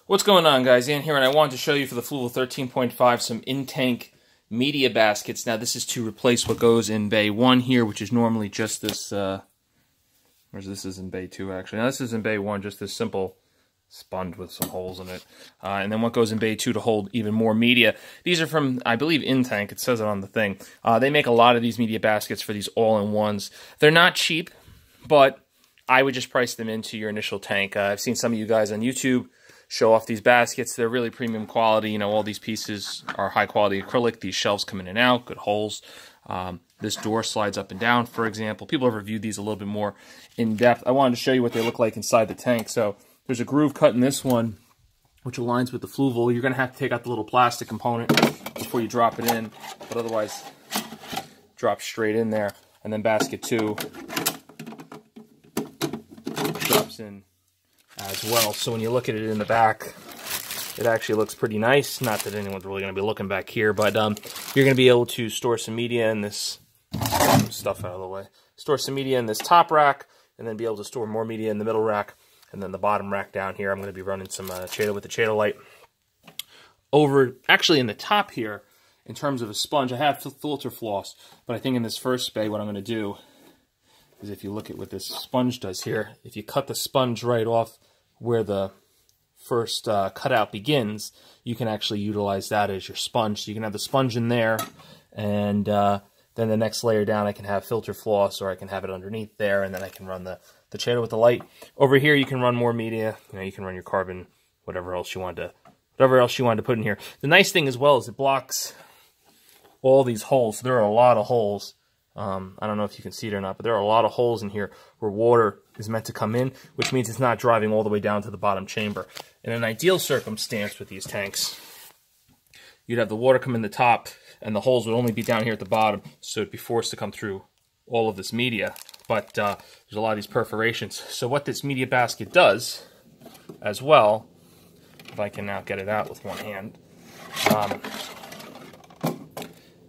What's going on, guys? Ian here, and I wanted to show you for the Fluval 13.5 some InTank media baskets. Now, this is to replace what goes in Bay 1 here, which is normally just this, whereas this is in Bay 2, actually. Now, this is in Bay 1, just this simple sponge with some holes in it. And then what goes in Bay 2 to hold even more media. These are from, I believe, InTank. It says it on the thing. They make a lot of these media baskets for these all-in-ones. They're not cheap, but I would just price them into your initial tank. I've seen some of you guys on YouTube show off these baskets. They're really premium quality. You know, all these pieces are high quality acrylic. These shelves come in and out, good holes. This door slides up and down, for example. People have reviewed these a little bit more in depth. I wanted to show you what they look like inside the tank. So there's a groove cut in this one, which aligns with the Fluval. You're going to have to take out the little plastic component before you drop it in, but otherwise drop straight in there. And then basket 2 drops in as well. So when you look at it in the back, it actually looks pretty nice. Not that anyone's really going to be looking back here, but you're going to be able to store some media in this stuff out of the way. Store some media in this top rack, and then be able to store more media in the middle rack, and then the bottom rack down here. I'm going to be running some Cheetah with the Cheetah light. Over, actually in the top here, in terms of a sponge, I have filter floss, but I think in this first bay, what I'm going to do is, if you look at what this sponge does here, if you cut the sponge right off where the first cutout begins, you can actually utilize that as your sponge. So you can have the sponge in there, and then the next layer down I can have filter floss, or I can have it underneath there, and then I can run the Cheetah with the light. Over here you can run more media. You know, you can run your carbon, whatever else you want to put in here. The nice thing as well is it blocks all these holes. There are a lot of holes. I don't know if you can see it or not, but there are a lot of holes in here where water is meant to come in, which means it's not driving all the way down to the bottom chamber. In an ideal circumstance with these tanks, you'd have the water come in the top, and the holes would only be down here at the bottom, so it'd be forced to come through all of this media. But there's a lot of these perforations. So what this media basket does, as well, if I can now get it out with one hand,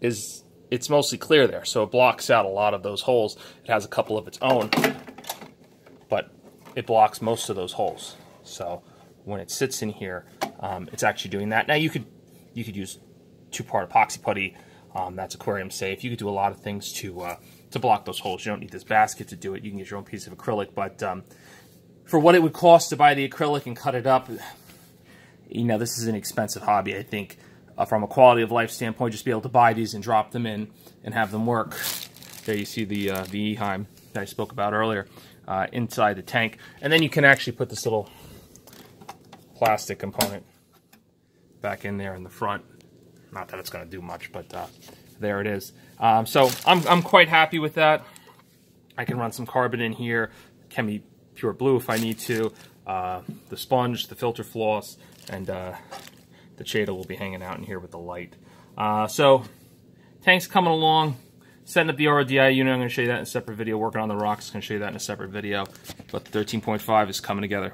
is it's mostly clear there, so it blocks out a lot of those holes. It has a couple of its own, but it blocks most of those holes. So when it sits in here, it's actually doing that. Now you could use 2-part epoxy putty. That's aquarium safe. You could do a lot of things to block those holes. You don't need this basket to do it. You can get your own piece of acrylic, but for what it would cost to buy the acrylic and cut it up, you know, this is an expensive hobby. I think from a quality of life standpoint, just be able to buy these and drop them in and have them work. There you see the Eheim that I spoke about earlier inside the tank. And then you can actually put this little plastic component back in there in the front. Not that it's going to do much, but there it is. So I'm quite happy with that. I can run some carbon in here. Can be pure blue if I need to. The sponge, the filter floss, and the Cheetah will be hanging out in here with the light. So, tank's coming along. Setting up the RODI unit, I'm going to show you that in a separate video. Working on the rocks, I'm going to show you that in a separate video. But the 13.5 is coming together.